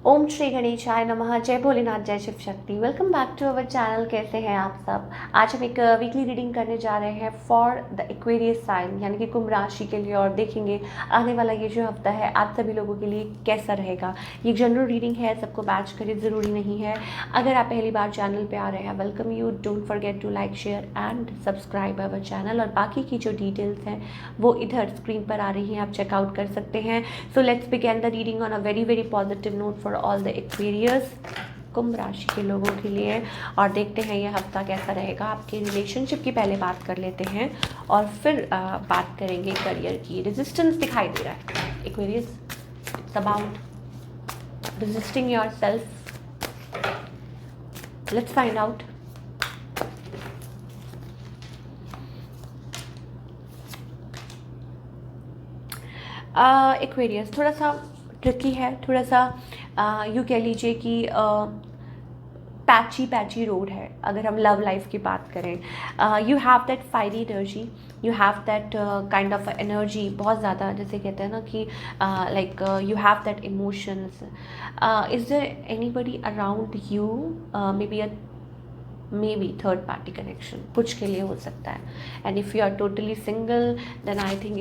ओम श्री गणेशाय नमः। जय भोलेनाथ, जय Shiv Shakti. Welcome back to our channel. कैसे हैं आप सब? आज हम एक वीकली रीडिंग करने जा रहे हैं फॉर द एक्वेरियस साइन, यानी कि कुंभ राशि के लिए, और देखेंगे आने वाला ये जो हफ्ता है आप सभी लोगों के लिए कैसा रहेगा। ये जनरल रीडिंग है, सबको मैच करे ज़रूरी नहीं है। अगर आप पहली बार चैनल पर आ रहे हैं, welcome you. Don't forget to like, share and subscribe our channel. और बाकी की जो डिटेल्स हैं वो इधर स्क्रीन पर आ रही हैं, आप चेकआउट कर सकते हैं। So let's begin the reading on a very very positive note for all the Aquarius, कुंभ राशि के लोगों के लिए। और देखते हैं ये हफ्ता कैसा रहेगा आपके रिलेशनशिप की। पहले बात कर लेते हैं और फिर बात करेंगे करियर की। रेजिस्टेंस दिखाई दे रहा है Aquarius, it's about resisting your self. Let's find out. Aquarius थोड़ा सा ट्रिकी है, थोड़ा सा यूँ कह लीजिए कि पैची रोड है अगर हम लव लाइफ की बात करें। You have that fiery energy, you have that kind of energy बहुत ज़्यादा, जैसे कहते हैं ना कि like you have that emotions. Is there anybody around you? May be third party connection कुछ के लिए हो सकता है। And if you are totally single then I think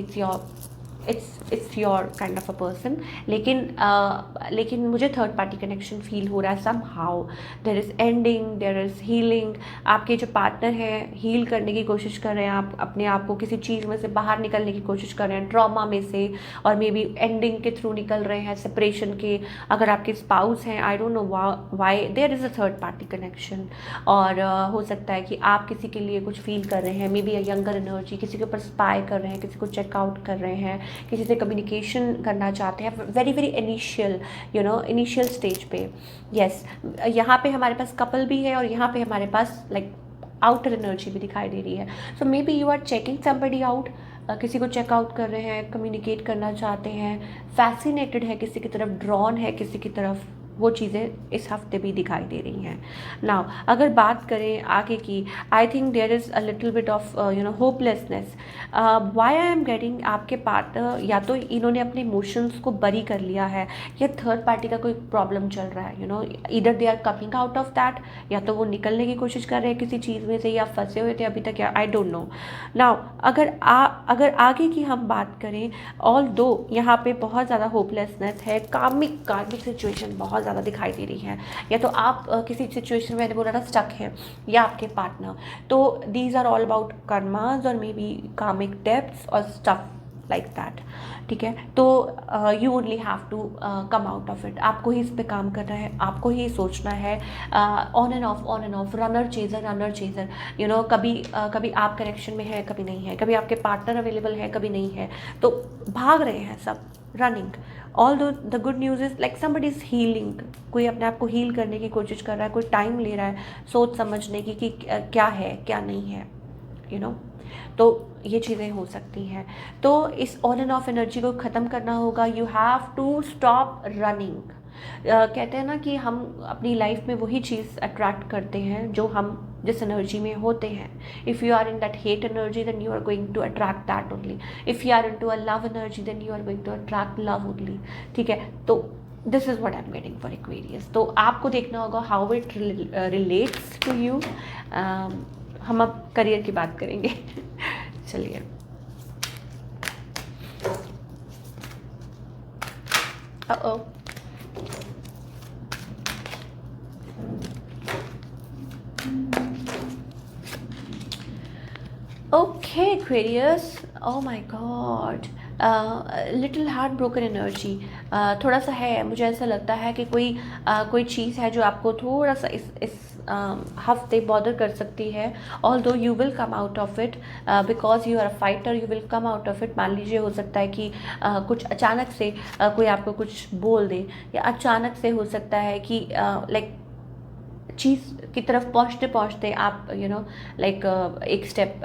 it's your kind of a person. लेकिन मुझे थर्ड पार्टी कनेक्शन फील हो रहा है somehow. There is ending, there is healing. आपके जो पार्टनर हैं हील करने की कोशिश कर रहे हैं, आप अपने आप को किसी चीज़ में से बाहर निकलने की कोशिश कर रहे हैं, ट्रॉमा में से, और मे बी एंडिंग के थ्रू निकल रहे हैं, सेपरेशन के। अगर आपके स्पाउस हैं, I don't know why there is a third party connection. और हो सकता है कि आप किसी के लिए कुछ फील कर रहे हैं, may be a younger energy, किसी के ऊपर स्पाई कर रहे हैं, किसी को चेकआउट कर रहे हैं, किसी से कम्युनिकेशन करना चाहते हैं very very initial initial stage पे। यस, यहाँ पे हमारे पास कपल भी है और यहाँ पे हमारे पास लाइक आउटर एनर्जी भी दिखाई दे रही है। So may be you are checking somebody out, किसी को चेकआउट कर रहे हैं, कम्युनिकेट करना चाहते हैं, फैसिनेटेड है किसी की तरफ, ड्रॉन है किसी की तरफ। वो चीज़ें इस हफ्ते भी दिखाई दे रही हैं। नाउ अगर बात करें आगे की, I think there is a little bit of hopelessness. Why I am getting आपके पार्टनर, या तो इन्होंने अपने इमोशंस को बरी कर लिया है, या थर्ड पार्टी का कोई प्रॉब्लम चल रहा है। इधर they are coming out of that, या तो वो निकलने की कोशिश कर रहे हैं किसी चीज़ में से, या फंसे हुए थे अभी तक, या आई डोंट नो। नाउ अगर आगे की हम बात करें, ऑल दो यहाँ पे बहुत ज़्यादा होपलेसनेस है, कार्मिक सिचुएशन बहुत ज़्यादा दिखाई दे रही है। या तो आप किसी सिचुएशन में, मैंने बोला ना, स्टक है, या आपके पार्टनर। तो these are all about karmas और मे बी कार्मिक डेप्थ्स और स्टफ लाइक दैट। ठीक है, तो you only have to come out of it. आपको ही इस पे काम करना है, आपको ही सोचना है। On end of, runner chaser. कभी आप कनेक्शन में है, कभी नहीं है, कभी आपके पार्टनर अवेलेबल है, कभी नहीं है, तो भाग रहे हैं सब, running. All the good news is like somebody is healing. कोई अपने आप को हील करने की कोशिश कर रहा है, कोई टाइम ले रहा है सोच समझने की कि क्या है क्या नहीं है। तो ये चीज़ें हो सकती हैं। तो इस ऑन एंड ऑफ एनर्जी को ख़त्म करना होगा। You have to stop running. कहते हैं ना कि हम अपनी लाइफ में वही चीज़ अट्रैक्ट करते हैं जो हम जिस एनर्जी में होते हैं। If you are in that hate energy then you are going to attract that only. If you are into a love energy then you are going to attract love only. ठीक है, तो this is what I am getting for Aquarius. तो आपको देखना होगा how it relates to you. हम अब career की बात करेंगे। चलिए, okay Aquarius, oh my god, little heart broken energy थोड़ा सा है। मुझे ऐसा लगता है कि कोई चीज़ है जो आपको थोड़ा सा इस हफ्ते बॉदर कर सकती है। Although you will come out of it because you are a fighter, you will come out of it. मान लीजिए हो सकता है कि कुछ अचानक से कोई आपको कुछ बोल दे, या अचानक से हो सकता है कि लाइक चीज़ की तरफ पहुंचते पहुंचते आप लाइक एक स्टेप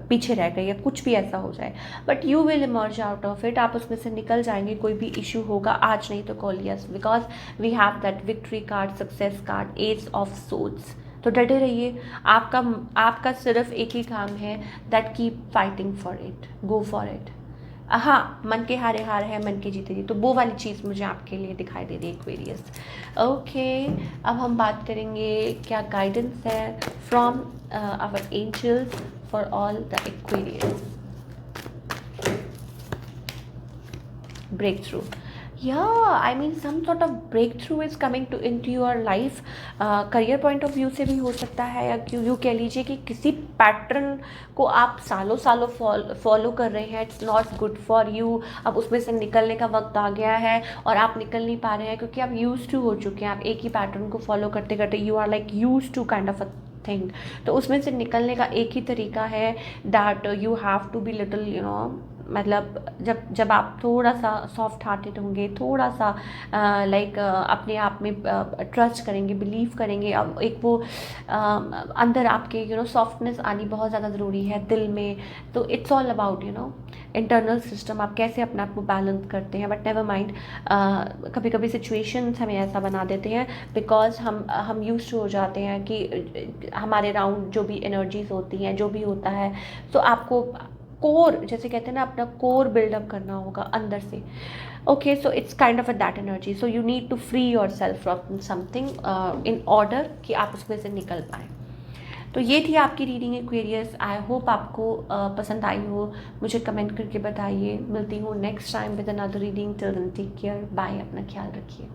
पीछे रह गए, या कुछ भी ऐसा हो जाए। But you will emerge out of it, आप उसमें से निकल जाएंगे। कोई भी इशू होगा, आज नहीं तो call, yes, because we have that victory card, success card, ace of swords. तो डटे रहिए। आपका सिर्फ एक ही काम है, that keep fighting for it, go for it. हाँ, मन के हारे हार है, मन के जीते जीत, तो वो वाली चीज़ मुझे आपके लिए दिखाई दे रही है एक्वेरियस। ओके, अब हम बात करेंगे क्या गाइडेंस है from our angels for all the Aquarius. breakthrough, yeah, I mean some sort of breakthrough is coming to into your life। Career point of view से भी हो सकता है, या क्यों यूँ कह लीजिए कि किसी पैटर्न को आप सालों सालों फॉलो कर रहे हैं, it's not good for you, अब उसमें से निकलने का वक्त आ गया है और आप निकल नहीं पा रहे हैं क्योंकि आप यूज टू हो चुके हैं, आप एक ही पैटर्न को फॉलो करते करते you are like use to kind of a thing. तो उसमें से निकलने का एक ही तरीका है, that you have to be little you know, मतलब जब जब आप थोड़ा सा सॉफ्ट हार्टेड होंगे, थोड़ा सा लाइक अपने आप में ट्रस्ट करेंगे, बिलीव करेंगे, अब एक वो अंदर आपके यू नो सॉफ्टनेस आनी बहुत ज़्यादा ज़रूरी है दिल में। तो it's all about you know internal system, आप कैसे अपने आप को बैलेंस करते हैं। बट नेवर माइंड, कभी कभी सिचुएशंस हमें ऐसा बना देते हैं बिकॉज हम यूज टू हो जाते हैं कि हमारे राउंड जो भी एनर्जीज होती हैं, जो भी होता है, तो आपको कोर, जैसे कहते हैं ना, अपना कोर बिल्डअप करना होगा अंदर से। Okay, so it's kind of a that energy, so you need to free yourself from something in order कि आप उसमें से निकल पाएँ। तो ये थी आपकी रीडिंग एक्वेरियस। आई होप आपको पसंद आई हो, मुझे कमेंट करके बताइए। मिलती हूँ next time with another reading. Till then take care, bye, अपना ख्याल रखिए।